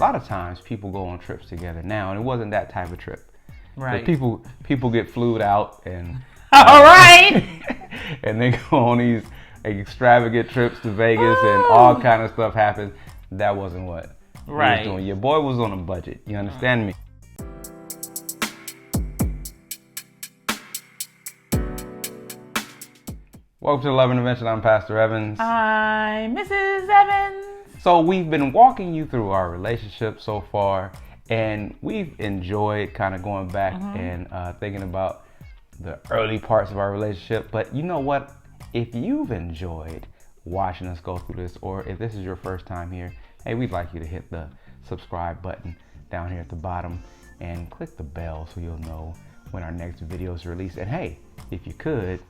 lot of times people go on trips together now, and it wasn't that type of trip. Right. But people get flued out and all right. and they go on these extravagant trips to Vegas and all kind of stuff happens. That wasn't what he was doing. Your boy was on a budget. You understand me? Welcome to the Love Intervention. I'm Pastor Evans. I'm Mrs. Evans. So we've been walking you through our relationship so far, and we've enjoyed kind of going back and thinking about the early parts of our relationship. But you know what? If you've enjoyed watching us go through this, or if this is your first time here, hey, we'd like you to hit the subscribe button down here at the bottom and click the bell so you'll know when our next video is released. And hey, if you could,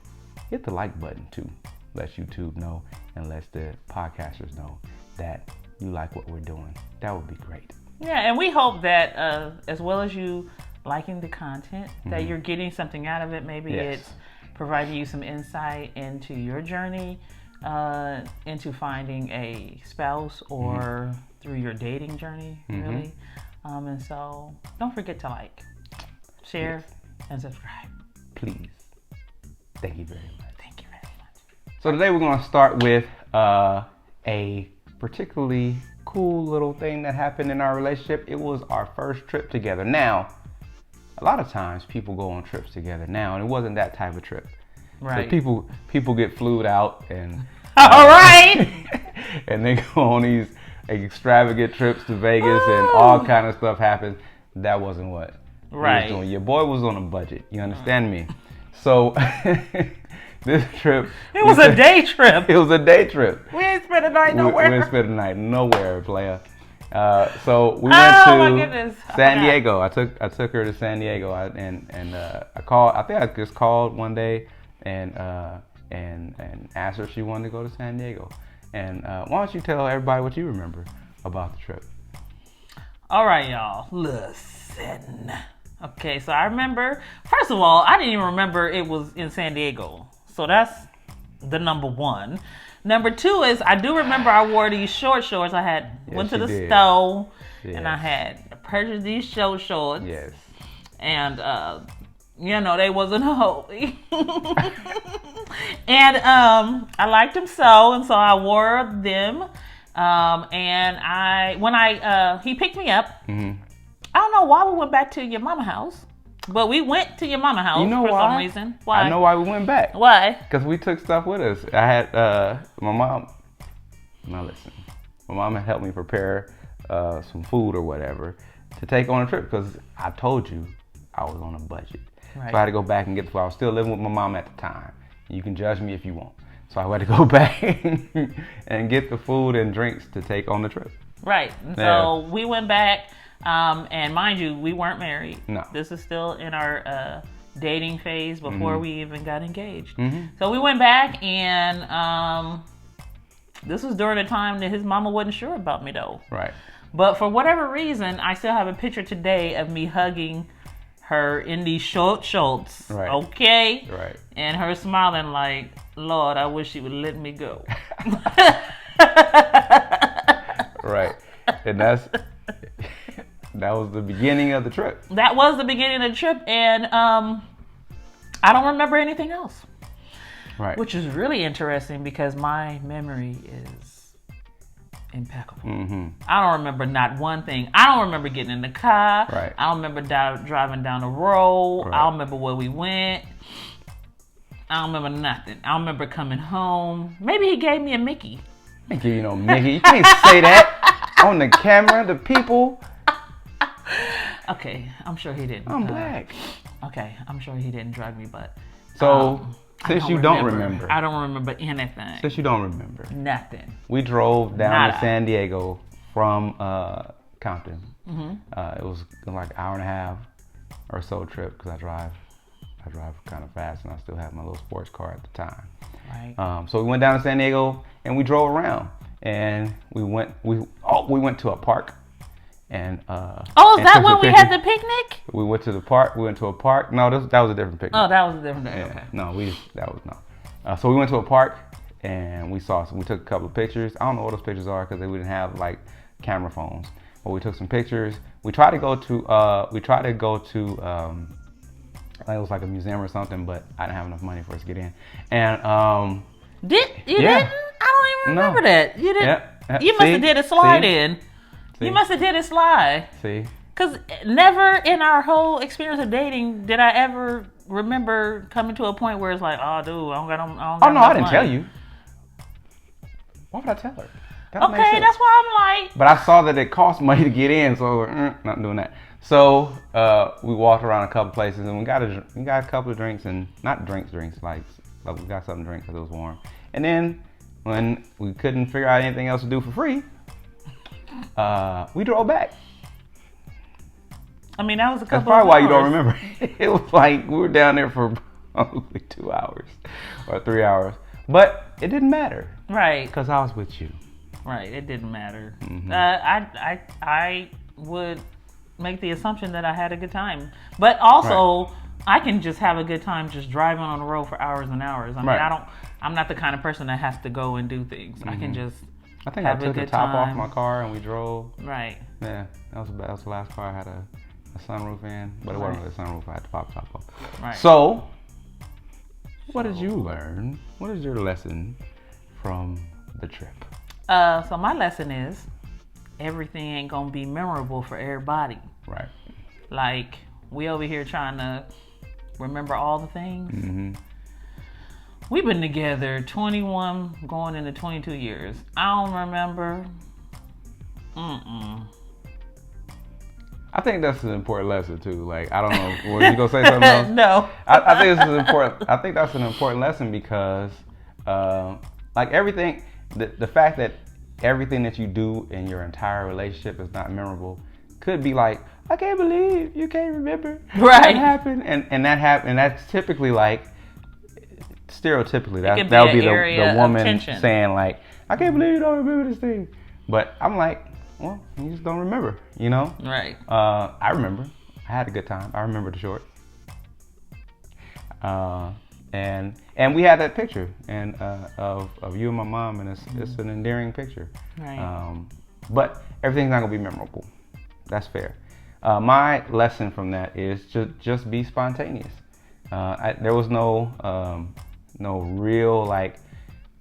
hit the like button too. Let YouTube know and let the podcasters know that you like what we're doing. That would be great. Yeah, and we hope that as well as you liking the content, that you're getting something out of it. Maybe it's providing you some insight into your journey, into finding a spouse or through your dating journey, really. And so don't forget to like, share, and subscribe. Please. Thank you very much. Thank you very much. So today we're going to start with a particularly cool little thing that happened in our relationship. It was our first trip together. Now, a lot of times people go on trips together now, and it wasn't that type of trip. Right. So people get flued out and all right. and they go on these extravagant trips to Vegas and all kind of stuff happens. That wasn't what he was doing. Your boy was on a budget. You understand me? So this trip, it was a day trip. It was a day trip. We ain't spent a night nowhere. We didn't spend a night nowhere, player. So we went to San Diego. I took her to San Diego, and I called. I think I just called one day and asked her if she wanted to go to San Diego. And why don't you tell everybody what you remember about the trip? All right, y'all. Listen. Okay, so I remember, first of all, I didn't even remember it was in San Diego. So that's the number one. Number two is I do remember I wore these short shorts. I went to the store and I had purchased these short shorts. Yes. And they wasn't holy. And I liked them and so I wore them. And when he picked me up. I don't know why we went back to your mama house, but we went to your mama house for some reason. Why? I know why we went back. Why? Because we took stuff with us. I had my mom. Now listen, my mom had helped me prepare some food or whatever to take on a trip because I told you I was on a budget. Right. So I had to go back and get the food. I was still living with my mom at the time. You can judge me if you want. So I had to go back and get the food and drinks to take on the trip. Right. So we went back. And mind you, we weren't married. No. This is still in our dating phase before we even got engaged. So we went back, and this was during a time that his mama wasn't sure about me, though. Right. But for whatever reason, I still have a picture today of me hugging her in these short shorts. Right. Okay? Right. And her smiling like, Lord, I wish she would let me go. Right. And that was the beginning of the trip. That was the beginning of the trip, and I don't remember anything else. Right. Which is really interesting because my memory is impeccable. I don't remember not one thing. I don't remember getting in the car. Right. I don't remember driving down the road. Right. I don't remember where we went. I don't remember nothing. I don't remember coming home. Maybe he gave me a Mickey. I ain't give you no Mickey. You can't say that on the camera, the people. Okay, I'm sure he didn't. I'm black. Okay, I'm sure he didn't drug me, but... So, since you don't remember... I don't remember anything. Since you don't remember... Nothing. We drove down to San Diego from Compton. It was like an hour and a half or so trip because I drive kind of fast and I still have my little sports car at the time. Right. So we went down to San Diego and we drove around and we went to a park. And is that when we had the picnic? We went to the park. We went to a park. No, that was a different picnic. Oh, that was a different day. Yeah. Okay. No, so we went to a park and we took a couple of pictures. I don't know what those pictures are because we didn't have like camera phones. Or we took some pictures. We tried to go to I think it was like a museum or something, but I didn't have enough money for us to get in. And didn't? I don't even remember that. You didn't. Yeah. You must have did a slide in. You must have did a slide. See. Because never in our whole experience of dating did I ever remember coming to a point where it's like, oh, dude, I don't got no, I didn't tell you. Why would I tell her? Okay, that's why I'm like. But I saw that it cost money to get in, so not doing that. So we walked around a couple places and we got a couple of drinks, and not drinks, like we got something to drink because it was warm. And then when we couldn't figure out anything else to do for free, we drove back. I mean, that was a couple. That's probably why you don't remember. It was like we were down there for probably 2 hours or 3 hours, but it didn't matter, right? Because I was with you. Right, it didn't matter. Mm-hmm. I would make the assumption that I had a good time, but also I can just have a good time just driving on the road for hours and hours. I mean, I'm not the kind of person that has to go and do things. I can just. I think I took the top off my car and we drove. Right. Yeah, that was the last car I had a sunroof in, but it wasn't really a sunroof. I had to pop the top off. Right. So, what did you learn? What is your lesson from the trip? So my lesson is everything ain't gonna be memorable for everybody. Right. Like we over here trying to remember all the things. Mm-hmm. We've been together 21 going into 22 years. I don't remember. I think that's an important lesson too. Like, I don't know, were you gonna say something else? No. I think this is important. I think that's an important lesson because, like everything, the fact that everything that you do in your entire relationship is not memorable could be like, I can't believe you can't remember right. what happened, and that happened, and that's typically like, stereotypically that would be the woman saying like, I can't believe you don't remember this thing, but I'm like, well, you just don't remember, you know? Right. I remember. I had a good time. I remember the short. And we had that picture and of you and my mom, and it's an endearing picture. Right. But everything's not gonna be memorable. That's fair. My lesson from that is to just be spontaneous. There was no real like.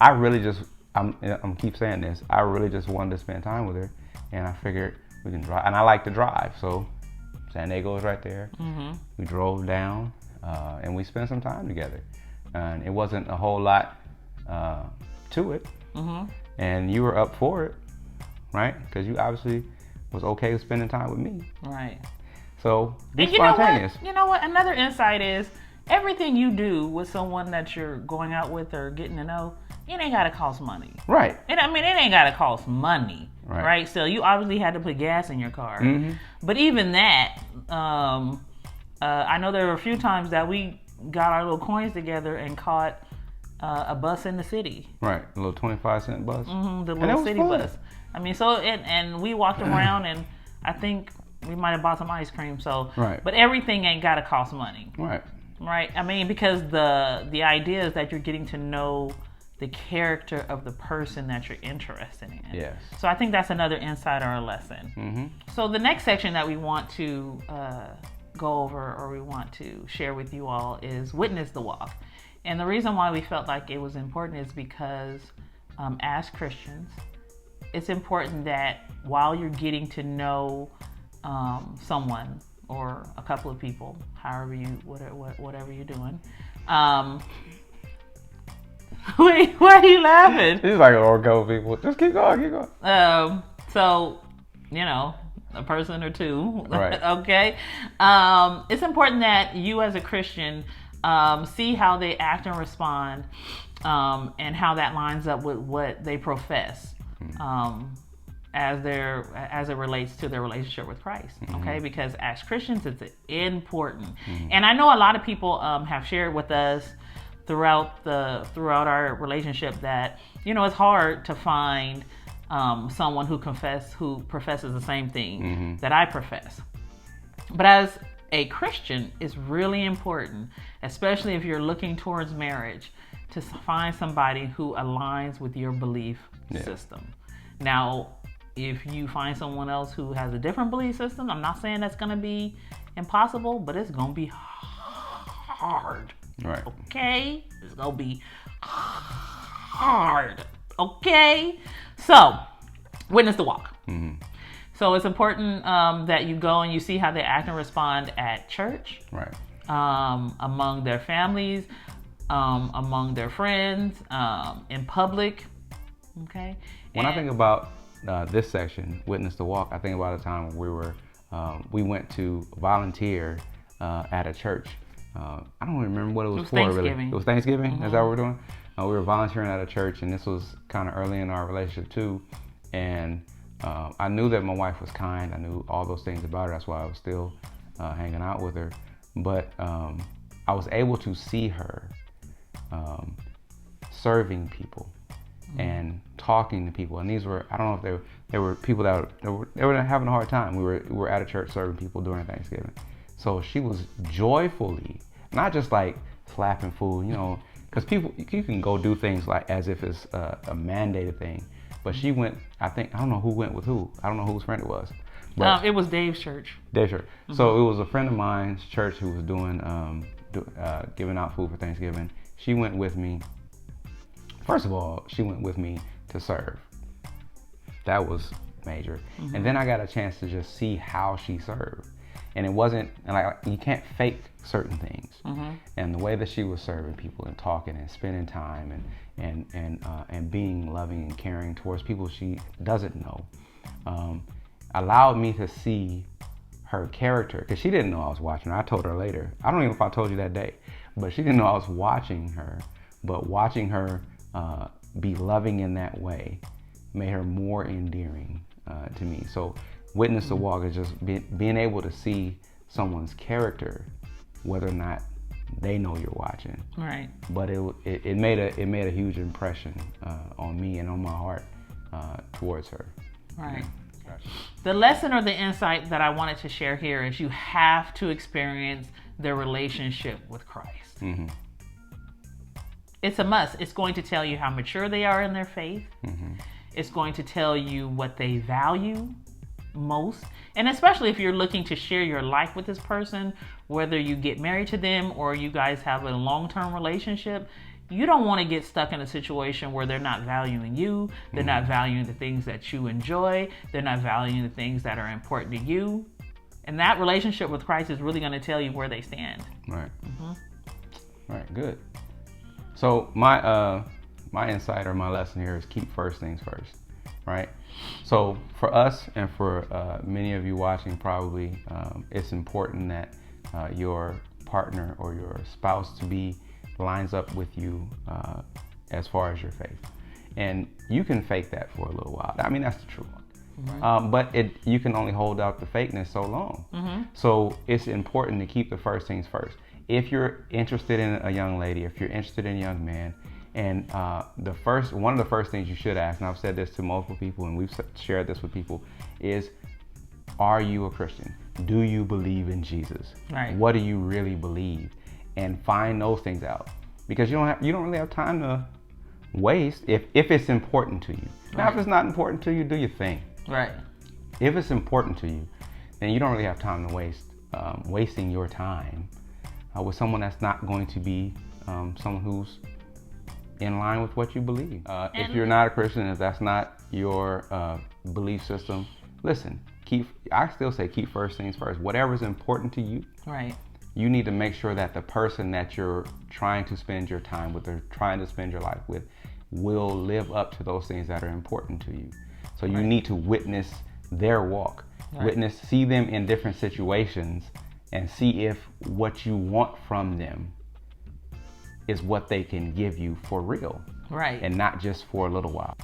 I really just I'm keep saying this. I really just wanted to spend time with her. And I figured we can drive, and I like to drive, so San Diego is right there. Mm-hmm. We drove down, and we spent some time together. And it wasn't a whole lot to it. Mm-hmm. And you were up for it, right? Because you obviously was okay with spending time with me. Right. So be and spontaneous. You know what? Another insight is everything you do with someone that you're going out with or getting to know, it ain't gotta cost money. Right. It ain't gotta cost money. Right. So you obviously had to put gas in your car. Mm-hmm. But even that, I know there were a few times that we got our little coins together and caught a bus in the city. Right. A little 25-cent bus. Mm-hmm, the little city bus. I mean, so and we walked around, and I think we might have bought some ice cream. So, right. But everything ain't gotta cost money. Right. Right. I mean, because the idea is that you're getting to know the character of the person that you're interested in. Yes. So I think that's another insight or a lesson. Mm-hmm. So the next section that we want to go over, or we want to share with you all, is witness the walk. And the reason why we felt like it was important is because as Christians, it's important that while you're getting to know someone or a couple of people, whatever you're doing. Wait, why are you laughing? He's like, oh, go people. Just keep going. So, a person or two. Right. Okay. It's important that you as a Christian see how they act and respond, and how that lines up with what they profess, as it relates to their relationship with Christ. Okay, because as Christians, it's important. And I know a lot of people have shared with us throughout our relationship that it's hard to find someone who professes the same thing that I profess. But as a Christian, it's really important, especially if you're looking towards marriage, to find somebody who aligns with your belief system. Now, If you find someone else who has a different belief system, I'm not saying that's going to be impossible, but it's going to be hard. Right. Okay? It's going to be hard. Okay? So, witness the walk. Mm-hmm. So it's important that you go and you see how they act and respond at church. Right. Among their families, among their friends, in public. Okay? When I think about this section, Witness the Walk, I think about a time when we went to volunteer at a church. I don't remember what it was for, really. It was Thanksgiving? Mm-hmm. Is that what we're doing? We were volunteering at a church, and this was kind of early in our relationship too. And I knew that my wife was kind. I knew all those things about her. That's why I was still hanging out with her. But I was able to see her serving people and talking to people. And these were, I don't know if they were people that were having a hard time. We were at a church serving people during Thanksgiving. So she was joyfully, not just like slapping food, because people, you can go do things like as if it's a mandated thing. But she went, I don't know who went with who. I don't know whose friend it was. But it was Dave's church. Dave's church. Mm-hmm. So it was a friend of mine's church who was doing, giving out food for Thanksgiving. She went with me. First of all, she went with me to serve. That was major. Mm-hmm. And then I got a chance to just see how she served. And it wasn't, and you can't fake certain things. Mm-hmm. And the way that she was serving people and talking and spending time and being loving and caring towards people she doesn't know, allowed me to see her character. Because she didn't know I was watching her. I told her later. I don't even know if I told you that day, but she didn't know I was watching her. But watching her be loving in that way made her more endearing to me. So Witness the Walk is just being able to see someone's character, whether or not they know you're watching. Right. But it made a huge impression on me and on my heart towards her. Right. Gotcha. The lesson or the insight that I wanted to share here is you have to experience their relationship with Christ. Mm-hmm. It's a must. It's going to tell you how mature they are in their faith. Mm-hmm. It's going to tell you what they value most. And especially if you're looking to share your life with this person, whether you get married to them or you guys have a long-term relationship, you don't want to get stuck in a situation where they're not valuing you, they're not valuing the things that you enjoy, they're not valuing the things that are important to you. And that relationship with Christ is really going to tell you where they stand. Right. Mm-hmm. Right, good. So my insight or my lesson here is keep first things first, right? So for us and for many of you watching probably, it's important that your partner or your spouse to be lines up with you as far as your faith. And you can fake that for a little while. I mean, that's the truth. Right. But you can only hold out the fakeness so long. Mm-hmm. So it's important to keep the first things first. If you're interested in a young lady, if you're interested in a young man, and one of the first things you should ask, and I've said this to multiple people and we've shared this with people, is, are you a Christian? Do you believe in Jesus? Right. What do you really believe? And find those things out, because you don't really have time to waste if it's important to you. Now, if it's not important to you, do your thing. Right. If it's important to you, then you don't really have time to waste wasting your time with someone that's not going to be someone who's in line with what you believe. If you're not a Christian, if that's not your belief system, listen. I still say keep first things first. Whatever's important to you. Right. You need to make sure that the person that you're trying to spend your time with or trying to spend your life with will live up to those things that are important to you. So you need to witness their walk. Right. See them in different situations and see if what you want from them is what they can give you for real. Right. And not just for a little while.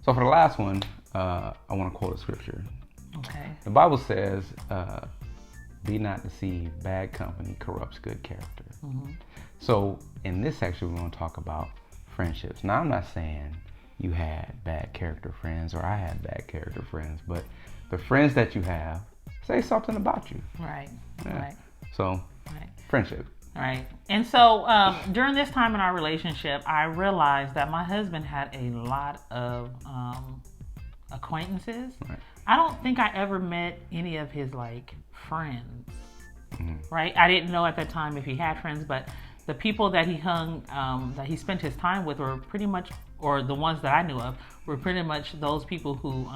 So for the last one, I want to quote a scripture. Okay. The Bible says, be not deceived, bad company corrupts good character. Mm-hmm. So in this section, we want to talk about friendships. Now, I'm not saying you had bad character friends or I had bad character friends, but the friends that you have say something about you. Right. Yeah. Right. So, friendship. Right. And so during this time in our relationship, I realized that my husband had a lot of acquaintances. Right. I don't think I ever met any of his like friends. Right? I didn't know at that time if he had friends, but the people that that he spent his time with were pretty much, or the ones that I knew of, were pretty much those people who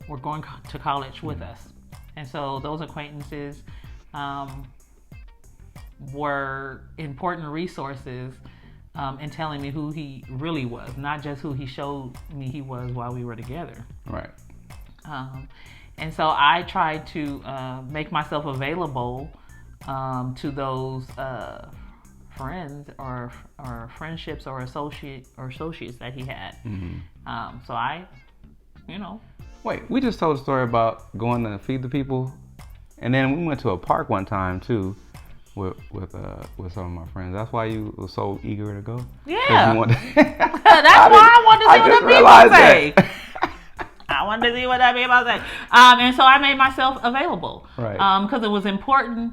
were going to college with us. And so those acquaintances were important resources in telling me who he really was, not just who he showed me he was while we were together. Right. And so I tried to make myself available to those friends or friendships or associates that he had. So I, Wait, we just told a story about going to feed the people, and then we went to a park one time too, with some of my friends. That's why you were so eager to go. Yeah. That's why I wanted to see what the people say. I wanted to see what that people say. And so I made myself available. Right. Because it was important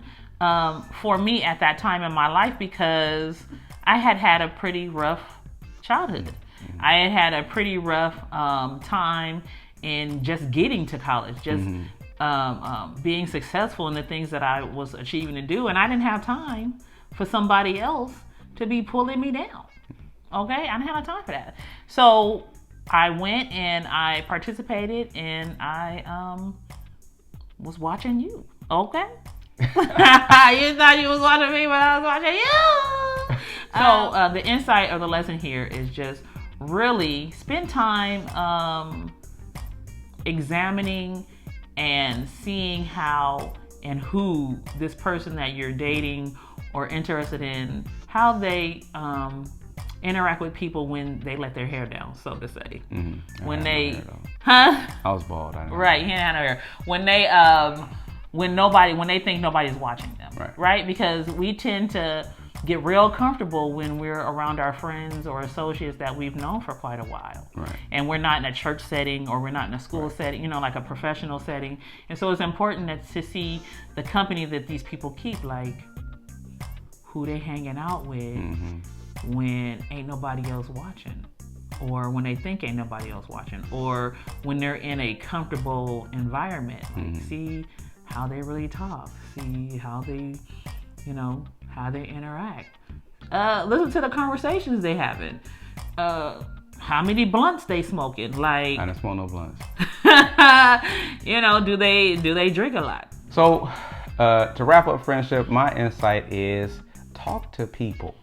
for me at that time in my life, because I had a pretty rough childhood. I had a pretty rough time in just getting to college, just being successful in the things that I was achieving to do. And I didn't have time for somebody else to be pulling me down. Okay? I didn't have time for that. So I went and I participated, and I was watching you. Okay? You thought you was watching me, but I was watching you. So the insight or the lesson here is just really spend time examining and seeing how and who this person that you're dating or interested in, how they interact with people when they let their hair down, so to say. When they, I was bald. I know. Right, he didn't have no hair. When they think nobody's watching them, right? Because we tend to get real comfortable when we're around our friends or associates that we've known for quite a while. Right. And we're not in a church setting, or we're not in a school setting, like a professional setting. And so it's important to see the company that these people keep, like who they hanging out with when ain't nobody else watching, or when they think ain't nobody else watching, or when they're in a comfortable environment. Like, see how they really talk, see how they, how they interact. Listen to the conversations they having. How many blunts they smoking? Like, I don't smoke no blunts. Do they drink a lot? So, to wrap up friendship, my insight is talk to people,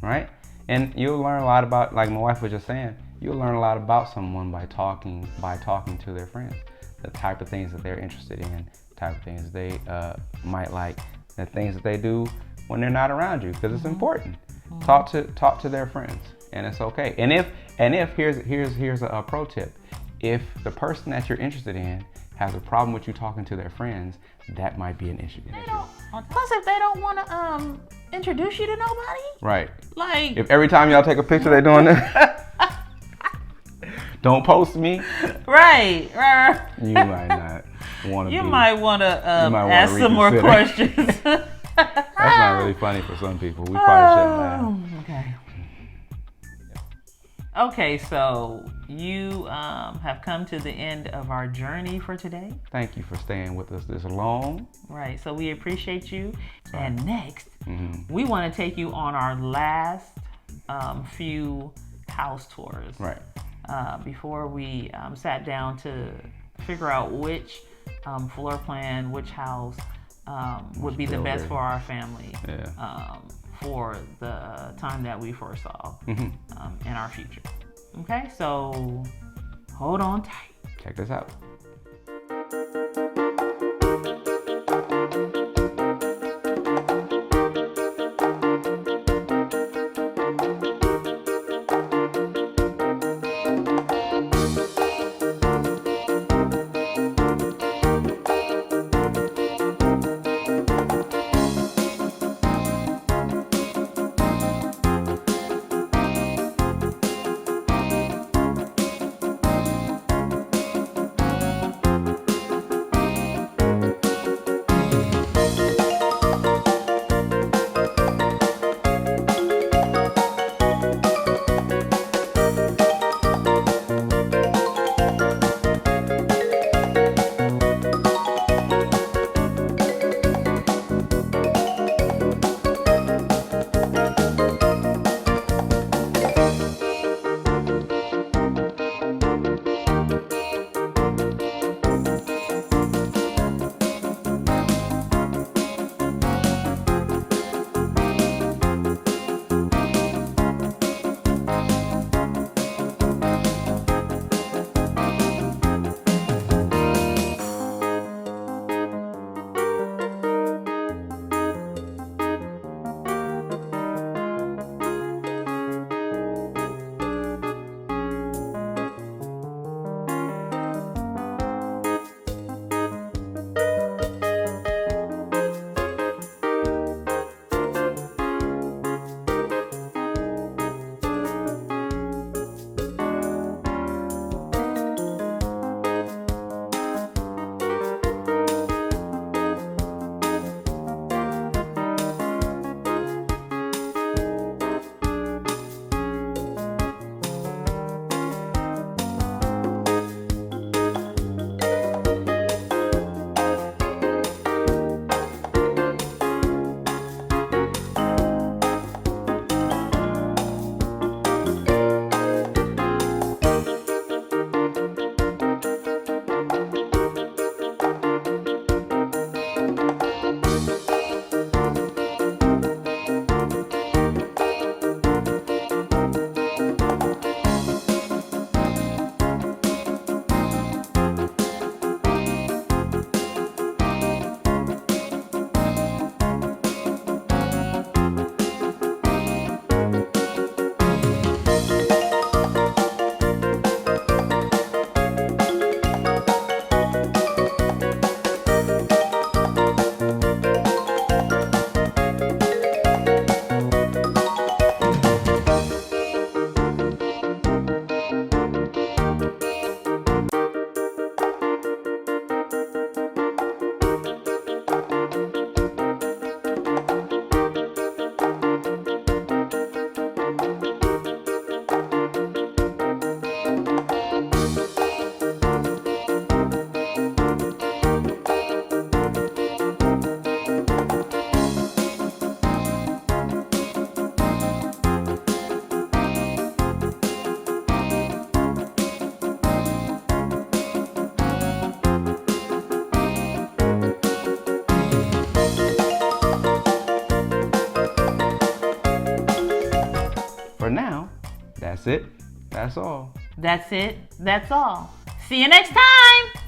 right? And you'll learn a lot about, like my wife was just saying, you'll learn a lot about someone by talking to their friends, the type of things that they're interested in, type of things they might like, the things that they do when they're not around you, because it's important. Talk to their friends, and it's okay. And if here's a pro tip: if the person that you're interested in has a problem with you talking to their friends, that might be an issue. Plus, if they don't want to introduce you to nobody, right? Like, if every time y'all take a picture they're doing that, don't post me. Right. You might not want to. You might want to ask some more questions. That's not really funny for some people. We probably shouldn't laugh. Okay. Okay, so you have come to the end of our journey for today. Thank you for staying with us this long. Right, so we appreciate you. Sorry. And next, we want to take you on our last few house tours. Right. Before we sat down to figure out which floor plan, which house would be the best for our family. Yeah. For the time that we foresaw in our future. Okay, so hold on tight. Check this out. That's it. That's all. That's it. That's all. See you next time.